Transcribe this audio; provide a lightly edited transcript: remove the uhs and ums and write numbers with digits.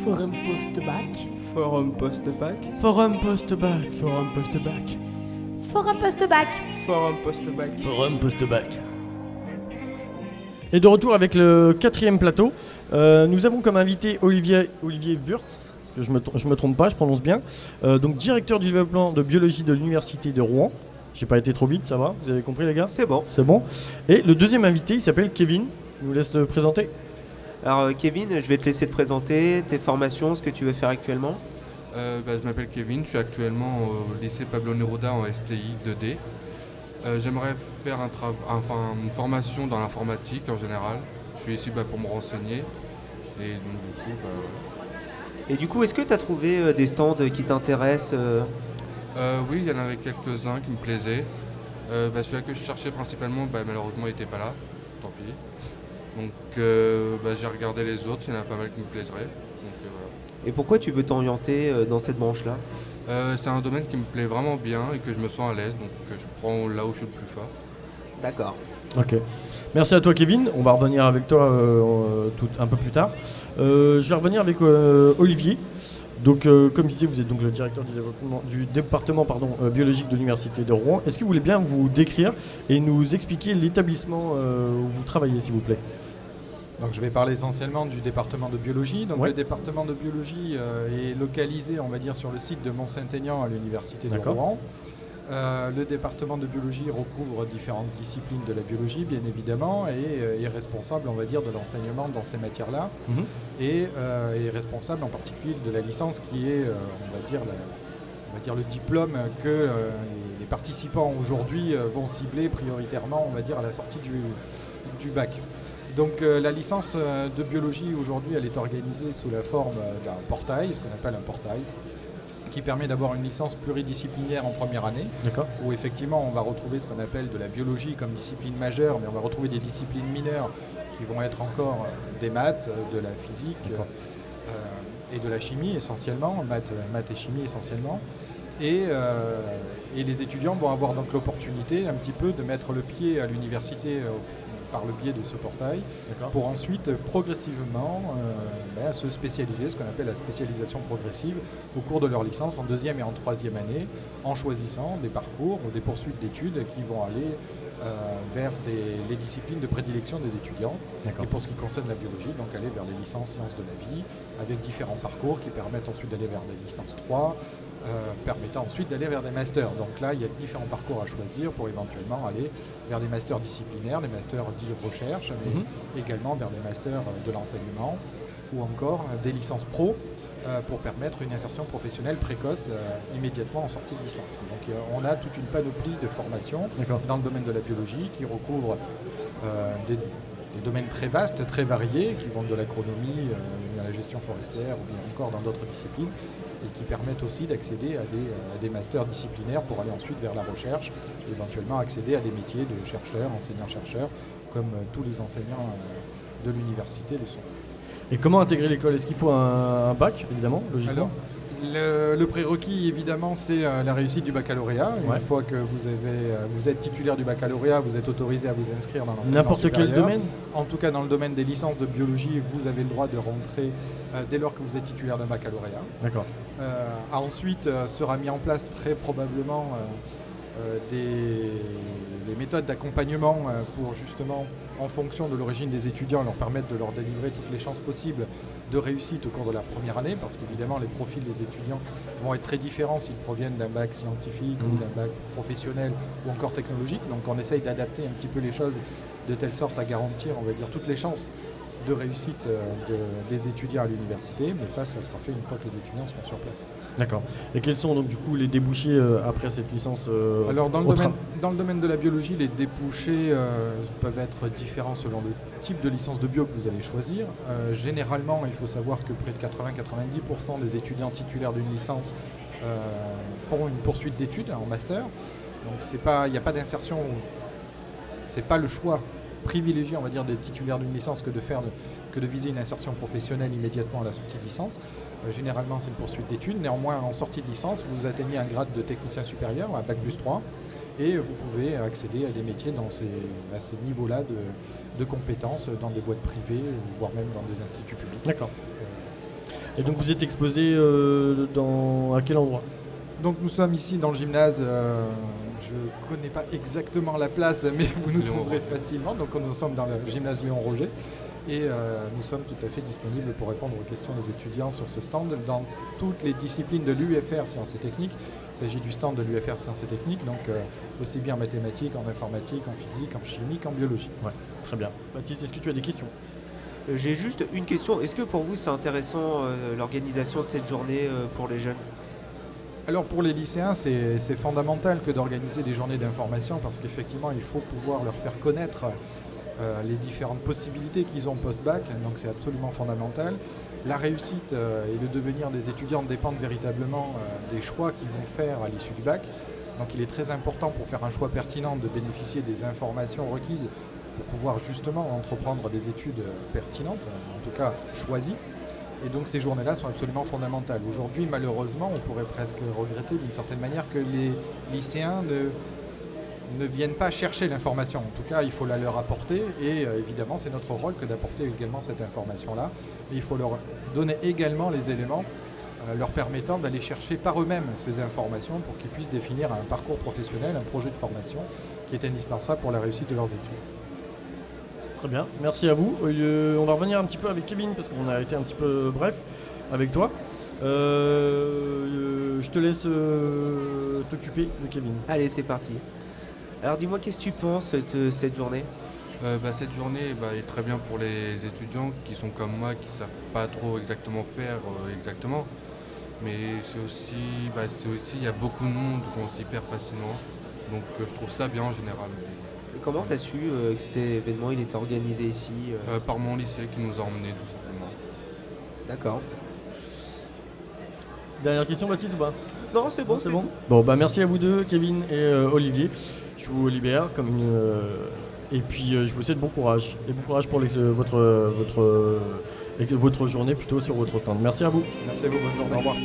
Forum post-bac. Forum post-bac. Forum post-bac. Forum post-bac. Forum post-bac. Forum post-bac. Forum post-bac. Et de retour avec le 4e plateau, nous avons comme invité Olivier Wurtz, que je me trompe pas, je prononce bien, donc directeur du développement de biologie de l'université de Rouen. J'ai pas été trop vite, ça va? Vous avez compris les gars? C'est bon. C'est bon. Et le deuxième invité, il s'appelle Kevin. Je vous laisse le présenter. Alors Kevin, je vais te laisser te présenter, tes formations, ce que tu veux faire actuellement. Je m'appelle Kevin, je suis actuellement au lycée Pablo Neruda en STI 2D. J'aimerais faire une formation dans l'informatique en général. Je suis ici pour me renseigner. Et du coup, est-ce que tu as trouvé des stands qui t'intéressent Oui, il y en avait quelques-uns qui me plaisaient. Celui-là que je cherchais principalement, malheureusement, il n'était pas là. Tant pis. Donc j'ai regardé les autres, il y en a pas mal qui me plaiseraient. Et pourquoi tu veux t'orienter dans cette branche-là? C'est un domaine qui me plaît vraiment bien et que je me sens à l'aise, donc je prends là où je suis le plus fort. D'accord. Ok. Merci à toi Kevin, on va revenir avec toi un peu plus tard. Je vais revenir avec Olivier. Donc comme je disais, vous êtes donc le directeur du département biologique de l'université de Rouen. Est-ce que vous voulez bien vous décrire et nous expliquer l'établissement où vous travaillez s'il vous plaît? Donc je vais parler essentiellement du département de biologie. Donc ouais. Le département de biologie est localisé, on va dire, sur le site de Mont-Saint-Aignan à l'université de Rouen. Le département de biologie recouvre différentes disciplines de la biologie, bien évidemment, et est responsable, on va dire, de l'enseignement dans ces matières-là, et est responsable en particulier de la licence qui est, on va dire le diplôme que les participants aujourd'hui vont cibler prioritairement, on va dire, à la sortie du bac. Donc la licence de biologie aujourd'hui, elle est organisée sous la forme d'un portail, ce qu'on appelle un portail, qui permet d'avoir une licence pluridisciplinaire en première année, où effectivement on va retrouver ce qu'on appelle de la biologie comme discipline majeure, mais on va retrouver des disciplines mineures qui vont être encore des maths, de la physique et de la chimie essentiellement, maths et chimie essentiellement. Et les étudiants vont avoir donc l'opportunité un petit peu de mettre le pied à l'université par le biais de ce portail, pour ensuite progressivement se spécialiser, ce qu'on appelle la spécialisation progressive, au cours de leur licence en 2e et en 3e année, en choisissant des parcours ou des poursuites d'études qui vont aller vers les disciplines de prédilection des étudiants. Et pour ce qui concerne la biologie, donc aller vers les licences sciences de la vie, avec différents parcours qui permettent ensuite d'aller vers des licences 3, permettant ensuite d'aller vers des masters. Donc là, il y a différents parcours à choisir pour éventuellement aller vers des masters disciplinaires, des masters dits recherche, mais également vers des masters de l'enseignement ou encore des licences pro pour permettre une insertion professionnelle précoce immédiatement en sortie de licence. Donc on a toute une panoplie de formations dans le domaine de la biologie qui recouvre des domaines très vastes, très variés, qui vont de l'agronomie à la gestion forestière ou bien encore dans d'autres disciplines, et qui permettent aussi d'accéder à des masters disciplinaires pour aller ensuite vers la recherche et éventuellement accéder à des métiers de chercheurs, enseignants-chercheurs, comme tous les enseignants de l'université le sont. Et comment intégrer l'école? Est-ce qu'il faut un bac, évidemment, logiquement? Alors, le prérequis, évidemment, c'est la réussite du baccalauréat. Une fois que vous êtes titulaire du baccalauréat, vous êtes autorisé à vous inscrire dans l'enseignement supérieur. N'importe quel domaine? En tout cas, dans le domaine des licences de biologie, vous avez le droit de rentrer dès lors que vous êtes titulaire d'un baccalauréat. D'accord. Ensuite, sera mis en place très probablement des méthodes d'accompagnement pour justement, en fonction de l'origine des étudiants, leur permettre de leur délivrer toutes les chances possibles de réussite au cours de la première année, parce qu'évidemment les profils des étudiants vont être très différents s'ils proviennent d'un bac scientifique ou d'un bac professionnel ou encore technologique. Donc on essaye d'adapter un petit peu les choses de telle sorte à garantir, on va dire, toutes les chances de réussite des étudiants à l'université, mais ça sera fait une fois que les étudiants seront sur place. D'accord. Et quels sont donc du coup les débouchés après cette licence Alors dans le domaine de la biologie, les débouchés peuvent être différents selon le type de licence de bio que vous allez choisir. Généralement, il faut savoir que près de 80-90% des étudiants titulaires d'une licence font une poursuite d'études en master. Donc il n'y a pas d'insertion, c'est pas le choix privilégié, on va dire, des titulaires d'une licence que de viser une insertion professionnelle immédiatement à la sortie de licence. Généralement, c'est une poursuite d'études. Néanmoins, en sortie de licence, vous atteignez un grade de technicien supérieur, un bac plus 3, et vous pouvez accéder à des métiers à ces niveaux-là de compétences dans des boîtes privées, voire même dans des instituts publics. D'accord. Et donc vous êtes exposé à quel endroit? Donc nous sommes ici dans le gymnase, je ne connais pas exactement la place, mais vous nous trouverez facilement. Donc nous sommes dans le gymnase Léon Roger et nous sommes tout à fait disponibles pour répondre aux questions des étudiants sur ce stand dans toutes les disciplines de l'UFR Sciences et Techniques. Il s'agit du stand de l'UFR Sciences et Techniques, donc aussi bien en mathématiques, en informatique, en physique, en chimie qu'en biologie. Ouais, très bien. Baptiste, est-ce que tu as des questions? J'ai juste une question. Est-ce que pour vous c'est intéressant l'organisation de cette journée pour les jeunes? Alors pour les lycéens, c'est fondamental que d'organiser des journées d'information parce qu'effectivement, il faut pouvoir leur faire connaître les différentes possibilités qu'ils ont post-bac, donc c'est absolument fondamental. La réussite et le devenir des étudiants dépendent véritablement des choix qu'ils vont faire à l'issue du bac. Donc il est très important pour faire un choix pertinent de bénéficier des informations requises pour pouvoir justement entreprendre des études pertinentes, en tout cas choisies. Et donc ces journées-là sont absolument fondamentales. Aujourd'hui, malheureusement, on pourrait presque regretter d'une certaine manière que les lycéens ne viennent pas chercher l'information. En tout cas, il faut la leur apporter et évidemment, c'est notre rôle que d'apporter également cette information-là. Et il faut leur donner également les éléments leur permettant d'aller chercher par eux-mêmes ces informations pour qu'ils puissent définir un parcours professionnel, un projet de formation qui est indispensable pour la réussite de leurs études. Très bien, merci à vous. On va revenir un petit peu avec Kevin parce qu'on a été un petit peu bref avec toi. Je te laisse t'occuper de Kevin. Allez, c'est parti. Alors dis-moi, qu'est-ce que tu penses de cette journée? Cette journée est très bien pour les étudiants qui sont comme moi, qui ne savent pas trop exactement faire exactement. Mais c'est aussi, il y a beaucoup de monde qu'on s'y perd facilement. Donc je trouve ça bien en général. Comment tu as su que cet événement il était organisé ici Par mon lycée qui nous a emmenés tout simplement. D'accord. Dernière question, Baptiste, ou pas? Non, c'est bon, c'est bon. tout. Bon, bah merci à vous deux, Kevin et Olivier. Je vous libère comme une. Et puis je vous souhaite bon courage. Et bon courage pour votre journée plutôt sur votre stand. Merci à vous. Merci à vous, bonne journée. Au revoir.